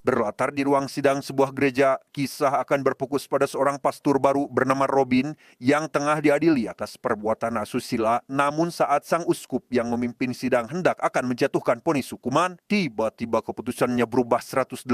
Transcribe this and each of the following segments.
Berlatar di ruang sidang sebuah gereja, kisah akan berfokus pada seorang pastor baru bernama Robin yang tengah diadili atas perbuatan asusila. Namun saat sang uskup yang memimpin sidang hendak akan menjatuhkan vonis hukuman, tiba-tiba keputusannya berubah 180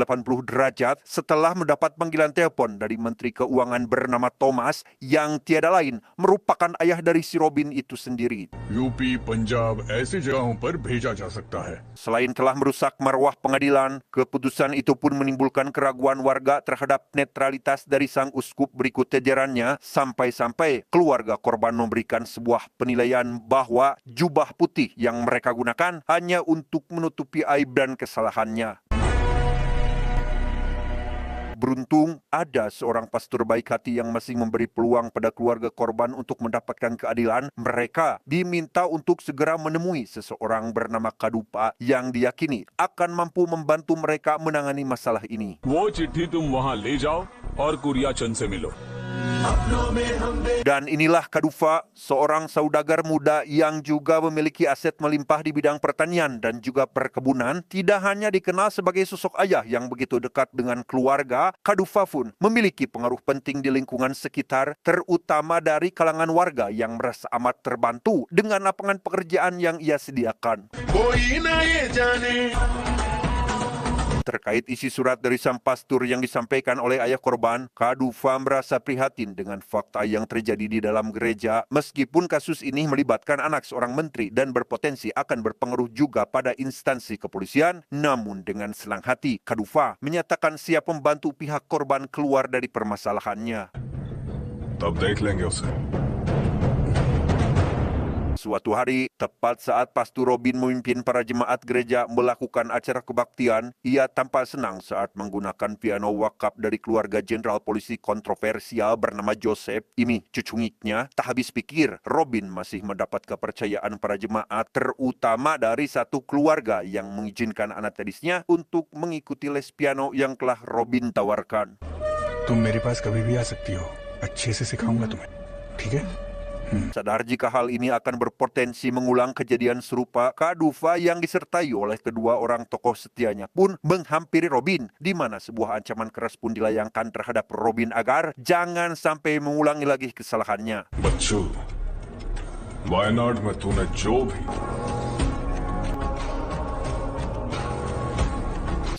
derajat setelah mendapat panggilan telepon dari Menteri Keuangan bernama Thomas yang tiada lain merupakan ayah dari si Robin itu sendiri. UP Punjab ऐसी जगहों पर भेजा जा सकता है। Selain telah merusak marwah pengadilan, keputusan itu pun menimbulkan keraguan warga terhadap netralitas dari sang uskup berikut jajarannya, sampai-sampai keluarga korban memberikan sebuah penilaian bahwa jubah putih yang mereka gunakan hanya untuk menutupi aib dan kesalahannya. Beruntung, ada seorang pastor baik hati yang masih memberi peluang pada keluarga korban untuk mendapatkan keadilan. Mereka diminta untuk segera menemui seseorang bernama Kadupa yang diyakini akan mampu membantu mereka menangani masalah ini. वो चिट्ठी तुम वहां ले जाओ और कुरिया चंद से मिलो। Dan inilah Kadufa, seorang saudagar muda yang juga memiliki aset melimpah di bidang pertanian dan juga perkebunan. Tidak hanya dikenal sebagai sosok ayah yang begitu dekat dengan keluarga, Kadufa pun memiliki pengaruh penting di lingkungan sekitar, terutama dari kalangan warga yang merasa amat terbantu dengan lapangan pekerjaan yang ia sediakan. Terkait isi surat dari sang pastor yang disampaikan oleh ayah korban, Kadufa merasa prihatin dengan fakta yang terjadi di dalam gereja. Meskipun kasus ini melibatkan anak seorang menteri dan berpotensi akan berpengaruh juga pada instansi kepolisian, namun dengan senang hati, Kadufa menyatakan siap membantu pihak korban keluar dari permasalahannya. तब देख लेंगे उसे। Suatu hari, tepat saat Pastor Robin memimpin para jemaat gereja melakukan acara kebaktian, ia tampak senang saat menggunakan piano wakaf dari keluarga jenderal polisi kontroversial bernama Joseph. Ini cucungiknya, tak habis pikir, Robin masih mendapat kepercayaan para jemaat, terutama dari satu keluarga yang mengizinkan anak gadisnya untuk mengikuti les piano yang telah Robin tawarkan. तुम मेरे पास कभी भी आ सकती हो, अच्छे से सिखाऊंगा तुम्हें, ठीक है? Sadar jika hal ini akan berpotensi mengulang kejadian serupa, Kadufa yang disertai oleh kedua orang tokoh setianya pun menghampiri Robin, di mana sebuah ancaman keras pun dilayangkan terhadap Robin agar jangan sampai mengulangi lagi kesalahannya. बच्चों, वायनाड में तूने जो भी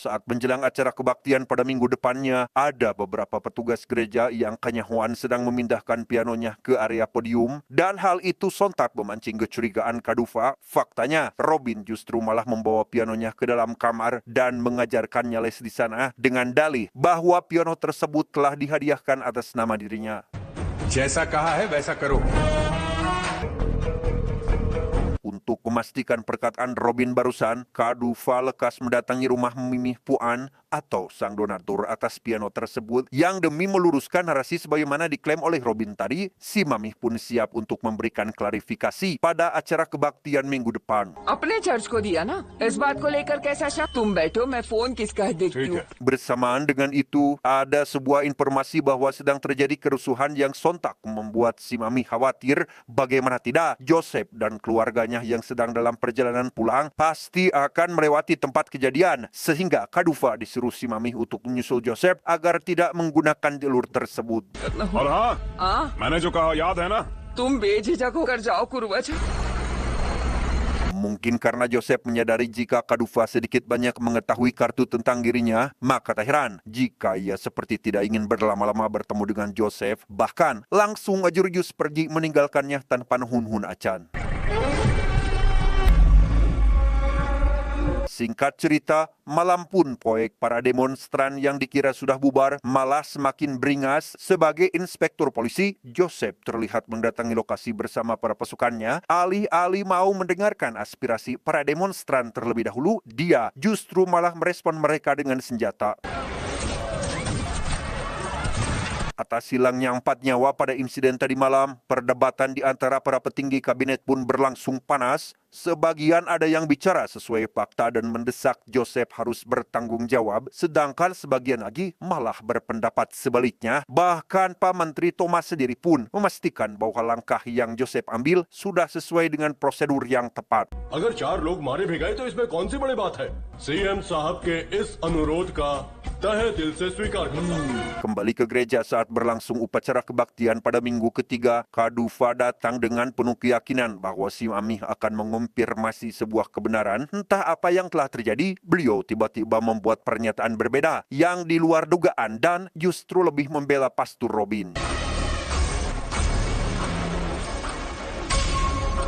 Saat menjelang acara kebaktian pada minggu depannya, ada beberapa petugas gereja yang kanyahuan sedang memindahkan pianonya ke area podium, dan hal itu sontak memancing kecurigaan Kadufa. Faktanya, Robin justru malah membawa pianonya ke dalam kamar dan mengajarkannya les di sana dengan dalih bahwa piano tersebut telah dihadiahkan atas nama dirinya. जैसा कहा है वैसा करो। Untuk memastikan perkataan Robin barusan, Kadufa lekas mendatangi rumah Mimih Puan atau sang donatur atas piano tersebut yang demi meluruskan narasi sebagaimana diklaim oleh Robin tadi, si Mamih pun siap untuk memberikan klarifikasi pada acara kebaktian minggu depan. अपने चर्च को दिया ना, इस बात को लेकर कैसा शक? तुम बैठो, मैं फोन किसका देखती ठीक हूँ। है। Bersamaan dengan itu, ada sebuah informasi bahwa sedang terjadi kerusuhan yang sontak membuat si Mami khawatir. Bagaimana tidak, Joseph dan keluarganya yang sedang dalam perjalanan pulang pasti akan melewati tempat kejadian, sehingga Kadufa disuruh si Mami untuk menyusul Joseph agar tidak menggunakan jalur tersebut. और हाँ, हाँ, मैंने जो कहा याद है ना? तुम बेझिझक होकर जाओ कुरुवच। Mungkin karena Joseph menyadari jika Kadufa sedikit banyak mengetahui kartu tentang dirinya, maka tak heran jika ia seperti tidak ingin berlama-lama bertemu dengan Joseph, bahkan langsung ajur-jus pergi meninggalkannya tanpa hun-hun acan. Singkat cerita, malam pun proyek para demonstran yang dikira sudah bubar malah semakin beringas. Sebagai inspektur polisi, Joseph terlihat mendatangi lokasi bersama para pasukannya. Alih-alih mau mendengarkan aspirasi para demonstran terlebih dahulu, dia justru malah merespon mereka dengan senjata. Atas hilangnya 4 nyawa pada insiden tadi malam, perdebatan di antara para petinggi kabinet pun berlangsung panas. Sebagian ada yang bicara sesuai fakta dan mendesak Joseph harus bertanggung jawab, sedangkan sebagian lagi malah berpendapat sebaliknya. Bahkan Pak Menteri Thomas sendiri pun memastikan bahwa langkah yang Joseph ambil sudah sesuai dengan prosedur yang tepat. अगर 4 लोग मारे भी गए तो इसमें कौन सी बड़ी बात है? सीएम साहब के इस अनुरोध का है दिल से स्वीकार करता हूँ। Kembali ke gereja saat berlangsung upacara kebaktian pada minggu ketiga, Kadufa datang dengan penuh keyakinan bahwa si Amih akan mengonfirmasi sebuah kebenaran. Entah apa yang telah terjadi, beliau tiba-tiba membuat pernyataan berbeda yang di luar dugaan dan justru lebih membela Pastor Robin.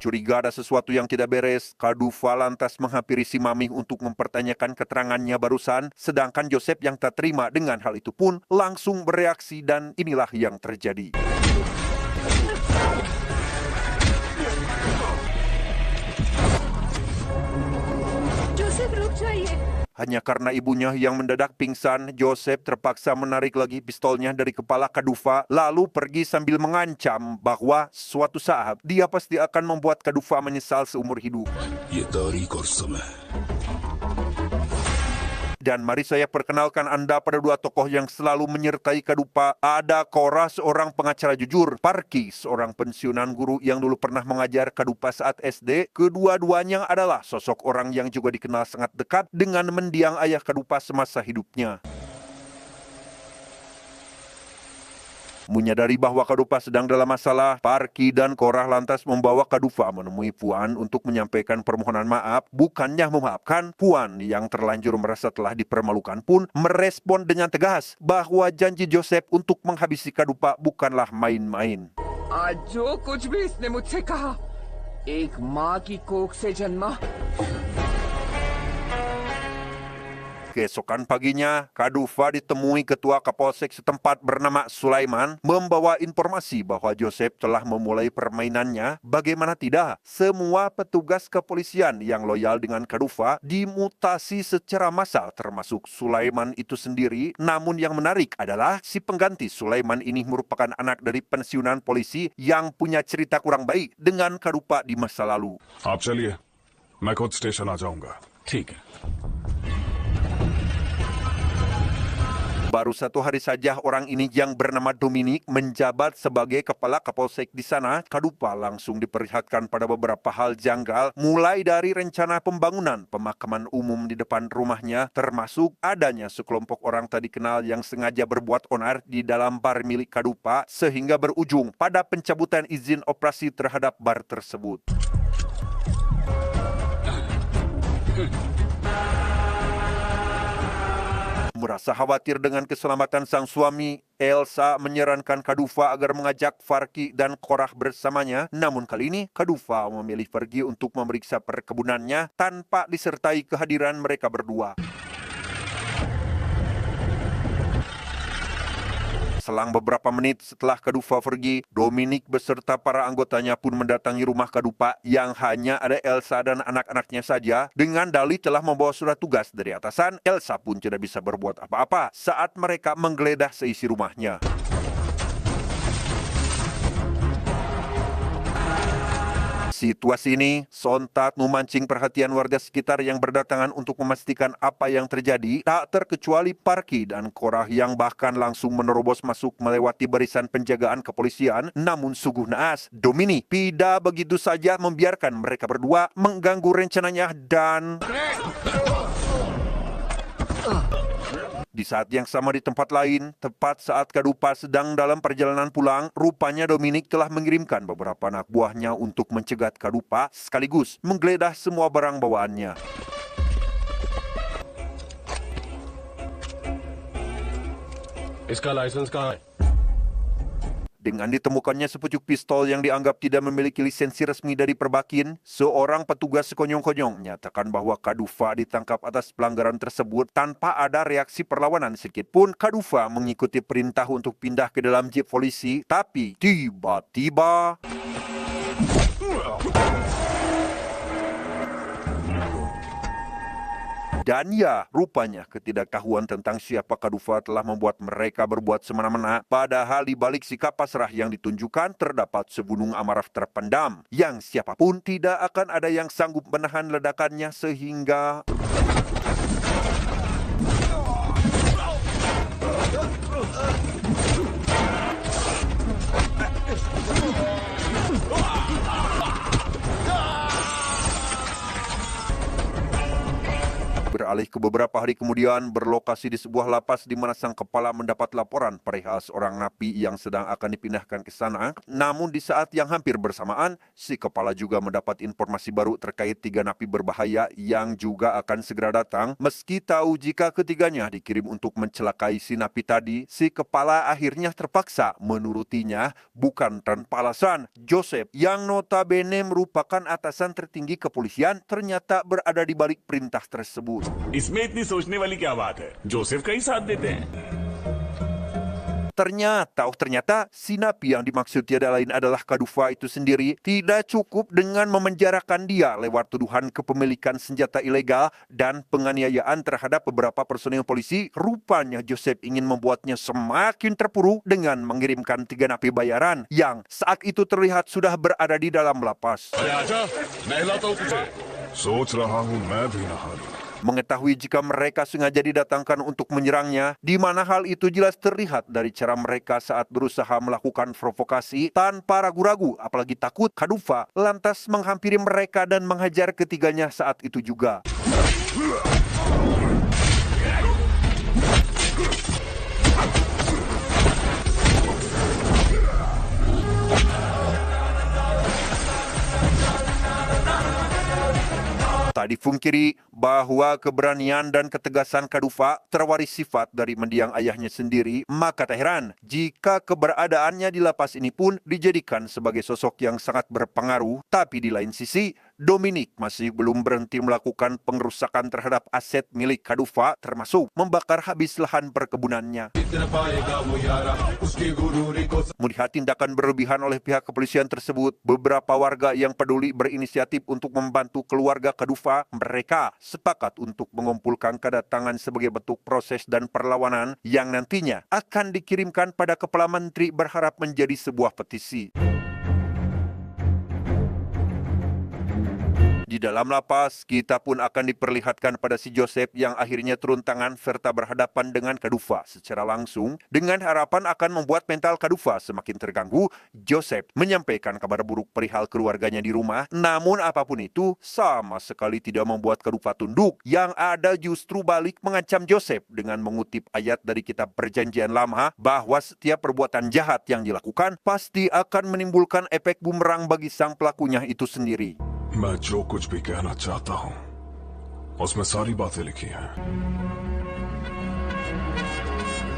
Curiga ada sesuatu yang tidak beres, Kadufa lantas menghampiri si Mamih untuk mempertanyakan keterangannya barusan, sedangkan Joseph yang tak terima dengan hal itu pun langsung bereaksi dan inilah yang terjadi. Joseph रुक जाइए। Hanya karena ibunya yang mendadak pingsan, Joseph terpaksa menarik lagi pistolnya dari kepala Kadufa, lalu pergi sambil mengancam bahwa suatu saat dia pasti akan membuat Kadufa menyesal seumur hidup. ये तारीख और समय Dan mari saya perkenalkan Anda pada dua tokoh yang selalu menyertai Kadufa. Ada Korah, seorang pengacara jujur. Parki, seorang pensiunan guru yang dulu pernah mengajar Kadufa saat SD. Kedua-duanya adalah sosok orang yang juga dikenal sangat dekat dengan mendiang ayah Kadufa semasa hidupnya. Menyadari bahwa Kadufa sedang dalam masalah, Parki dan Korah lantas membawa Kadufa menemui Puan untuk menyampaikan permohonan maaf. Bukannya memaafkan, Puan yang terlanjur merasa telah dipermalukan pun merespon dengan tegas bahwa janji Joseph untuk menghabisi Kadufa bukanlah main-main. आज जो कुछ भी इसने मुझसे कहा, एक माँ की कोख से जन्मा। Keesokan paginya, Kadufa ditemui ketua Kapolsek setempat bernama Sulaiman membawa informasi bahwa Joseph telah memulai permainannya. Bagaimana tidak, semua petugas kepolisian yang loyal dengan Kadufa dimutasi secara massal termasuk Sulaiman itu sendiri. Namun yang menarik adalah si pengganti Sulaiman ini merupakan anak dari pensiunan polisi yang punya cerita kurang baik dengan Kadufa di masa lalu. आप चलिए, मैं खुद स्टेशन आ जाऊंगा। ठीक है। Baru 1 hari saja orang ini yang bernama Dominic menjabat sebagai kepala Kapolsek di sana, Kadufa langsung diperlihatkan pada beberapa hal janggal, mulai dari rencana pembangunan pemakaman umum di depan rumahnya, termasuk adanya sekelompok orang tak dikenal yang sengaja berbuat onar di dalam bar milik Kadufa, sehingga berujung pada pencabutan izin operasi terhadap bar tersebut. Merasa khawatir dengan keselamatan sang suami, Elsa menyarankan Kadufa agar mengajak Farki dan Korah bersamanya. Namun kali ini Kadufa memilih pergi untuk memeriksa perkebunannya tanpa disertai kehadiran mereka berdua. Selang beberapa menit setelah Kadufa pergi, Dominic beserta para anggotanya pun mendatangi rumah Kadufa yang hanya ada Elsa dan anak-anaknya saja. Dengan dalih telah membawa surat tugas dari atasan, Elsa pun tidak bisa berbuat apa-apa saat mereka menggeledah seisi rumahnya. Situasi ini sontak memancing perhatian warga sekitar yang berdatangan untuk memastikan apa yang terjadi, tak terkecuali Parki dan Korah yang bahkan langsung menerobos masuk melewati barisan penjagaan kepolisian. Namun sungguh naas, Dominic tidak begitu saja membiarkan mereka berdua mengganggu rencananya dan... Di saat yang sama di tempat lain, tepat saat Kadufa sedang dalam perjalanan pulang, rupanya Dominic telah mengirimkan beberapa anak buahnya untuk mencegat Kadufa sekaligus menggeledah semua barang bawaannya. इसका लाइसेंस कहाँ है? Dengan ditemukannya sepucuk pistol yang dianggap tidak memiliki lisensi resmi dari Perbakin, seorang petugas sekonyong-konyong menyatakan bahwa Kadufa ditangkap atas pelanggaran tersebut tanpa ada reaksi perlawanan sedikit pun. Kadufa mengikuti perintah untuk pindah ke dalam jeep polisi, tapi tiba-tiba... Dan ya, rupanya ketidaktahuan tentang siapa Kadufa telah membuat mereka berbuat semena-mena. Padahal di balik sikap pasrah yang ditunjukkan terdapat segunung amarah terpendam yang siapapun tidak akan ada yang sanggup menahan ledakannya sehingga... Beralih ke beberapa hari kemudian, berlokasi di sebuah lapas di mana sang kepala mendapat laporan perihal seorang napi yang sedang akan dipindahkan ke sana. Namun di saat yang hampir bersamaan, si kepala juga mendapat informasi baru terkait 3 napi berbahaya yang juga akan segera datang. Meski tahu jika ketiganya dikirim untuk mencelakai si napi tadi, si kepala akhirnya terpaksa menurutinya bukan tanpa alasan. Joseph yang notabene merupakan atasan tertinggi kepolisian ternyata berada di balik perintah tersebut. इसमें इतनी सोचने वाली क्या बात है? जोसेफ का ही साथ देते हैं। Ternyata si napi yang dimaksud tiada lain adalah Kadufa itu sendiri. Tidak cukup dengan memenjarakan dia lewat tuduhan kepemilikan senjata ilegal dan penganiayaan terhadap beberapa personel polisi. Rupanya Joseph ingin membuatnya semakin terpuruk dengan mengirimkan 3 napi bayaran yang saat itu terlihat sudah berada di dalam lapas. अरे आजा, नहलाता हूँ तुझे। सोच रहा हूँ मैं भी नहा लूं। Mengetahui jika mereka sengaja didatangkan untuk menyerangnya, di mana hal itu jelas terlihat dari cara mereka saat berusaha melakukan provokasi tanpa ragu-ragu, apalagi takut. Kadufa lantas menghampiri mereka dan menghajar ketiganya saat itu juga. Tak dipungkiri bahwa keberanian dan ketegasan Kadufa terwaris sifat dari mendiang ayahnya sendiri, maka tak heran jika keberadaannya di lapas ini pun dijadikan sebagai sosok yang sangat berpengaruh. Tapi di lain sisi, Dominic masih belum berhenti melakukan pengerusakan terhadap aset milik Kadufa, termasuk membakar habis lahan perkebunannya. Melihat tindakan berlebihan oleh pihak kepolisian tersebut, beberapa warga yang peduli berinisiatif untuk membantu keluarga Kadufa. Mereka sepakat untuk mengumpulkan kedatangan sebagai bentuk proses dan perlawanan yang nantinya akan dikirimkan pada Kepala Menteri berharap menjadi sebuah petisi. Di dalam lapas, kita pun akan diperlihatkan pada si Joseph yang akhirnya turun tangan serta berhadapan dengan Kadufa secara langsung. Dengan harapan akan membuat mental Kadufa semakin terganggu, Joseph menyampaikan kabar buruk perihal keluarganya di rumah. Namun apapun itu, sama sekali tidak membuat Kadufa tunduk. Yang ada justru balik mengancam Joseph dengan mengutip ayat dari kitab Perjanjian Lama bahwa setiap perbuatan jahat yang dilakukan pasti akan menimbulkan efek bumerang bagi sang pelakunya itu sendiri. मैं जो कुछ भी कहना चाहता हूँ उसमें सारी बातें लिखी हैं।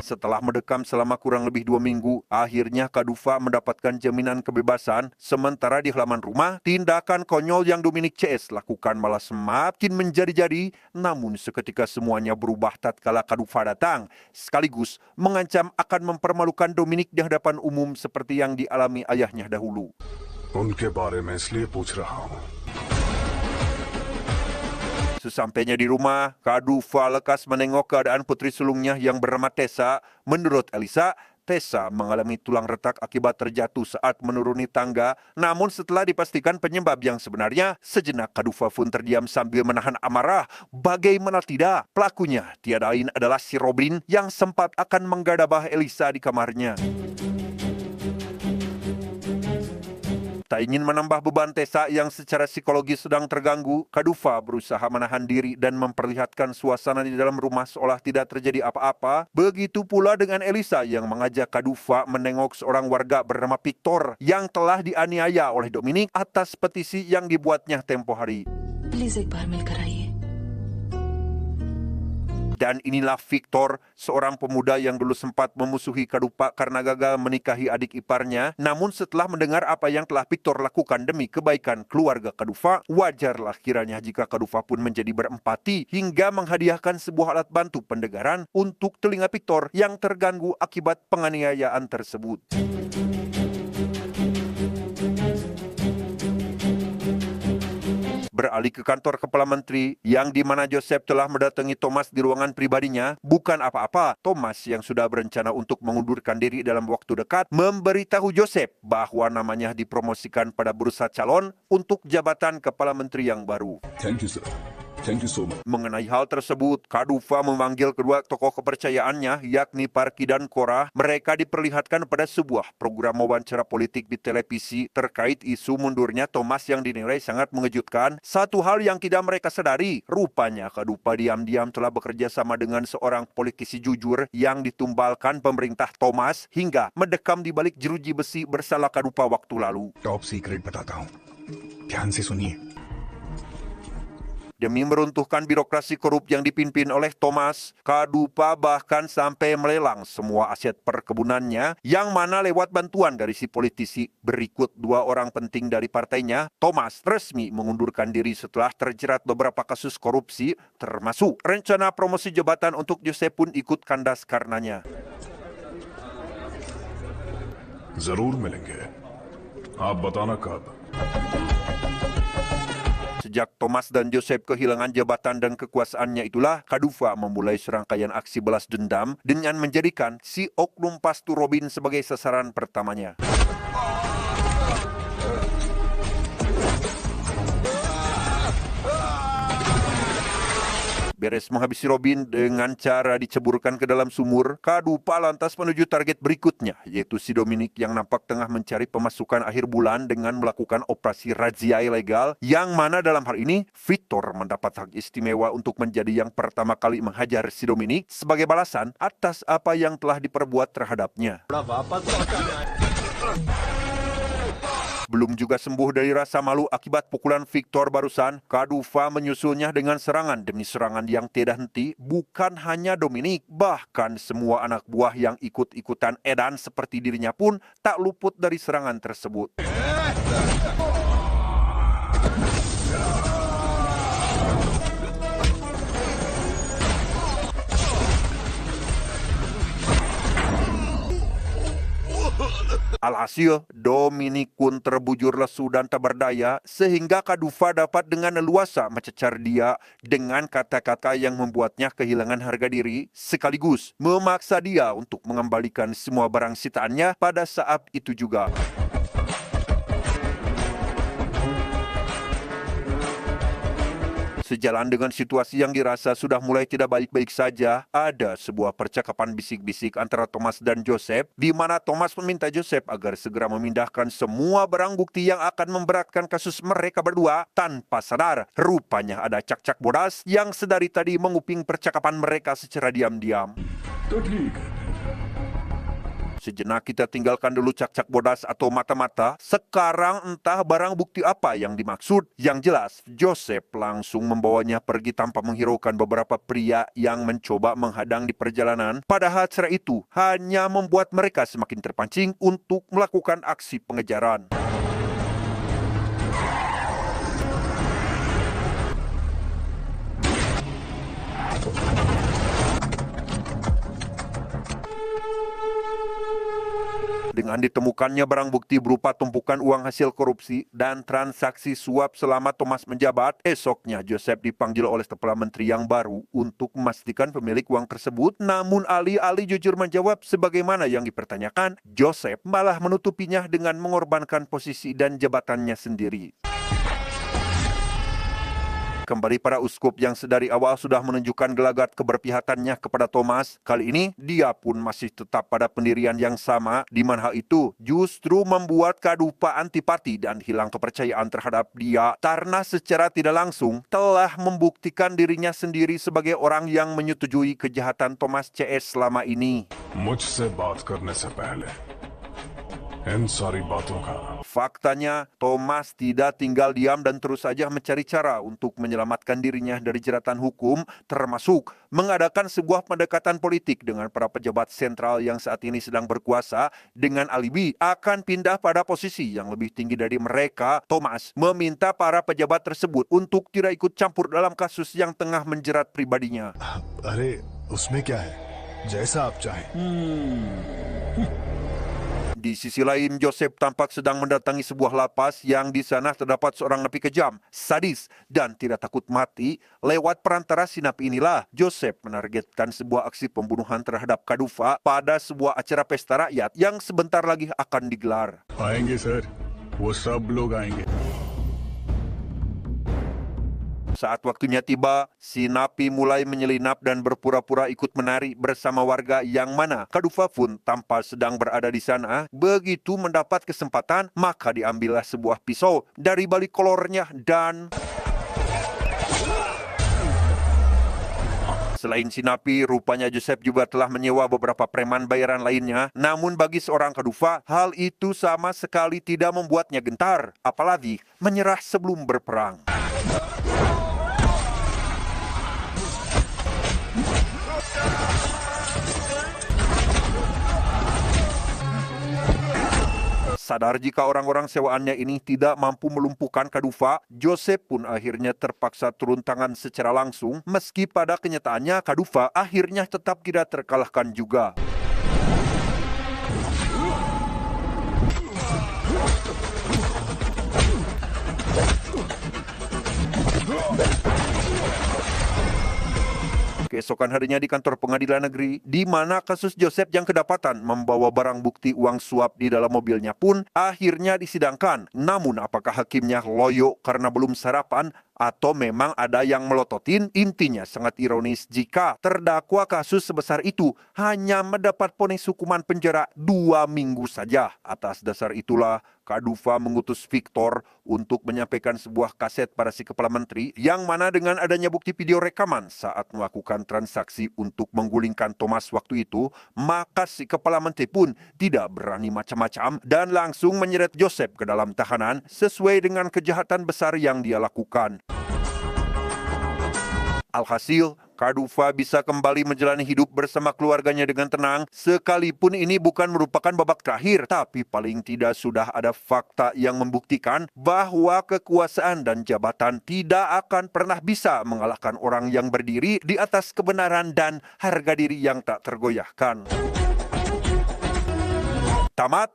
Setelah mendekam selama kurang lebih 2 minggu, akhirnya Kadufa mendapatkan jaminan kebebasan. Sementara di halaman rumah, tindakan konyol yang Dominic CS lakukan malah semakin menjadi-jadi. Namun seketika semuanya berubah tatkala Kadufa datang, sekaligus mengancam akan mempermalukan Dominic di hadapan umum seperti yang dialami ayahnya dahulu. उनके बारे में इसलिए पूछ रहा हूँ। Sesampainya di rumah, Kadufa lekas menengok keadaan putri sulungnya yang bernama Tessa. Menurut Elisa, Tessa mengalami tulang retak akibat terjatuh saat menuruni tangga. Namun setelah dipastikan penyebab yang sebenarnya, sejenak Kadufa pun terdiam sambil menahan amarah. Bagaimana tidak, pelakunya tiada lain adalah si Robin yang sempat akan menggadabah Elisa di kamarnya. Tak ingin menambah beban Tessa yang secara psikologis sedang terganggu, Kadufa berusaha menahan diri dan memperlihatkan suasana di dalam rumah seolah tidak terjadi apa-apa. Begitu pula dengan Elisa yang mengajak Kadufa menengok seorang warga bernama Victor yang telah dianiaya oleh Dominic atas petisi yang dibuatnya tempo hari. Please एक बार मिलकर आइए। Dan inilah Victor, seorang pemuda yang dulu sempat memusuhi Kadufa karena gagal menikahi adik iparnya. Namun setelah mendengar apa yang telah Victor lakukan demi kebaikan keluarga Kadufa, wajarlah kiranya jika Kadufa pun menjadi berempati hingga menghadiahkan sebuah alat bantu pendengaran untuk telinga Victor yang terganggu akibat penganiayaan tersebut. Beralih ke kantor Kepala Menteri, yang di mana Joseph telah mendatangi Thomas di ruangan pribadinya. Bukan apa-apa, Thomas yang sudah berencana untuk mengundurkan diri dalam waktu dekat, memberitahu Joseph bahwa namanya dipromosikan pada bursa calon untuk jabatan Kepala Menteri yang baru. Thank you sir. Thank you so much. Mengenai hal tersebut, Kadufa memanggil kedua tokoh kepercayaannya, yakni Parki dan Korah. Mereka diperlihatkan pada sebuah program wawancara politik di televisi terkait isu mundurnya Thomas yang dinilai sangat mengejutkan. Satu hal yang tidak mereka sadari, rupanya Kadufa diam-diam telah bekerja sama dengan seorang politisi jujur yang ditumbalkan pemerintah Thomas hingga mendekam di balik jeruji besi bersama Kadufa waktu lalu. Top secret बताता हूँ, ध्यान से सुनिए। Demi meruntuhkan birokrasi korup yang dipimpin oleh Thomas, Kadufa bahkan sampai melelang semua aset perkebunannya yang mana lewat bantuan dari si politisi. Berikut dua orang penting dari partainya, Thomas resmi mengundurkan diri setelah terjerat beberapa kasus korupsi, termasuk rencana promosi jabatan untuk Joseph pun ikut kandas karenanya. जरूर मिलेंगे, आप बताना कब। Sejak Thomas dan Joseph kehilangan jabatan dan kekuasaannya itulah, Kadufa memulai serangkaian aksi balas dendam dengan menjadikan si oknum Pastur Robin sebagai sasaran pertamanya. Beres menghabisi Robin dengan cara diceburkan ke dalam sumur, Kadufa lantas menuju target berikutnya, yaitu si Dominic yang nampak tengah mencari pemasukan akhir bulan dengan melakukan operasi razia ilegal, yang mana dalam hal ini, Victor mendapat hak istimewa untuk menjadi yang pertama kali menghajar si Dominic sebagai balasan atas apa yang telah diperbuat terhadapnya. Belum juga sembuh dari rasa malu akibat pukulan Victor barusan, Kadufa menyusulnya dengan serangan demi serangan yang tidak henti. Bukan hanya Dominic, bahkan semua anak buah yang ikut-ikutan edan seperti dirinya pun tak luput dari serangan tersebut. Alhasil, Dominic pun terbujur lesu dan tak berdaya sehingga Kadufa dapat dengan leluasa mencecar dia dengan kata-kata yang membuatnya kehilangan harga diri sekaligus memaksa dia untuk mengembalikan semua barang sitaannya pada saat itu juga. Sejalan dengan situasi yang dirasa sudah mulai tidak baik-baik saja, ada sebuah percakapan bisik-bisik antara Thomas dan Joseph, di mana Thomas meminta Joseph agar segera memindahkan semua barang bukti yang akan memberatkan kasus mereka berdua. Tanpa sadar, rupanya ada cak-cak bodas yang sedari tadi menguping percakapan mereka secara diam-diam. तो ठीक है। Sejenak kita tinggalkan dulu cak-cak bodas atau mata-mata. Sekarang entah barang bukti apa yang dimaksud. Yang jelas, Joseph langsung membawanya pergi tanpa menghiraukan beberapa pria yang mencoba menghadang di perjalanan. Padahal cara itu hanya membuat mereka semakin terpancing untuk melakukan aksi pengejaran. Dengan ditemukannya barang bukti berupa tumpukan uang hasil korupsi dan transaksi suap selama Thomas menjabat, esoknya Joseph dipanggil oleh Kepala Menteri yang baru untuk memastikan pemilik uang tersebut. Namun alih-alih jujur menjawab sebagaimana yang dipertanyakan, Joseph malah menutupinya dengan mengorbankan posisi dan jabatannya sendiri. Kembali para uskup yang sedari awal sudah menunjukkan gelagat keberpihakannya kepada Thomas, kali ini dia pun masih tetap pada pendirian yang sama, di mana hal itu justru membuat Kadufa antipati dan hilang kepercayaan terhadap dia karena secara tidak langsung telah membuktikan dirinya sendiri sebagai orang yang menyetujui kejahatan Thomas CS selama ini. मुझसे बात करने से पहले इन सारी बातों का Faktanya, Thomas tidak tinggal diam dan terus saja mencari cara untuk menyelamatkan dirinya dari jeratan hukum, termasuk mengadakan sebuah pendekatan politik dengan para pejabat sentral yang saat ini sedang berkuasa dengan alibi akan pindah pada posisi yang lebih tinggi dari mereka. Thomas meminta para pejabat tersebut untuk tidak ikut campur dalam kasus yang tengah menjerat pribadinya. अरे उसमें क्या है जैसा आप चाहें। Di sisi lain, Joseph tampak sedang mendatangi sebuah lapas yang di sana terdapat seorang napi kejam, sadis, dan tidak takut mati. Lewat perantara si napi inilah, Joseph menargetkan sebuah aksi pembunuhan terhadap Kadufa pada sebuah acara pesta rakyat yang sebentar lagi akan digelar. आएंगे सर, वो सब लोग आएंगे। Saat waktunya tiba, si napi mulai menyelinap dan berpura-pura ikut menari bersama warga yang mana Kadufa pun tanpa sedang berada di sana. Begitu mendapat kesempatan, maka diambillah sebuah pisau dari balik kolornya dan... Selain si napi, rupanya Joseph juga telah menyewa beberapa preman bayaran lainnya. Namun bagi seorang Kadufa, hal itu sama sekali tidak membuatnya gentar. Apalagi menyerah sebelum berperang. Sadar jika orang-orang sewaannya ini tidak mampu melumpuhkan Kadufa, Joseph pun akhirnya terpaksa turun tangan secara langsung, meski pada kenyataannya Kadufa akhirnya tetap tidak terkalahkan juga. Keesokan harinya di kantor pengadilan negeri, di mana kasus Joseph yang kedapatan membawa barang bukti uang suap di dalam mobilnya pun akhirnya disidangkan. Namun apakah hakimnya loyo karena belum sarapan atau memang ada yang melototin? Intinya sangat ironis jika terdakwa kasus sebesar itu hanya mendapat vonis hukuman penjara 2 minggu saja. Atas dasar itulah Kadufa mengutus Victor untuk menyampaikan sebuah kaset pada si Kepala Menteri yang mana dengan adanya bukti video rekaman saat melakukan transaksi untuk menggulingkan Thomas waktu itu, maka si Kepala Menteri pun tidak berani macam-macam dan langsung menyeret Joseph ke dalam tahanan sesuai dengan kejahatan besar yang dia lakukan. Alhasil, Kadufa bisa kembali menjalani hidup bersama keluarganya dengan tenang, sekalipun ini bukan merupakan babak terakhir, tapi paling tidak sudah ada fakta yang membuktikan bahwa kekuasaan dan jabatan tidak akan pernah bisa mengalahkan orang yang berdiri di atas kebenaran dan harga diri yang tak tergoyahkan. Tamat,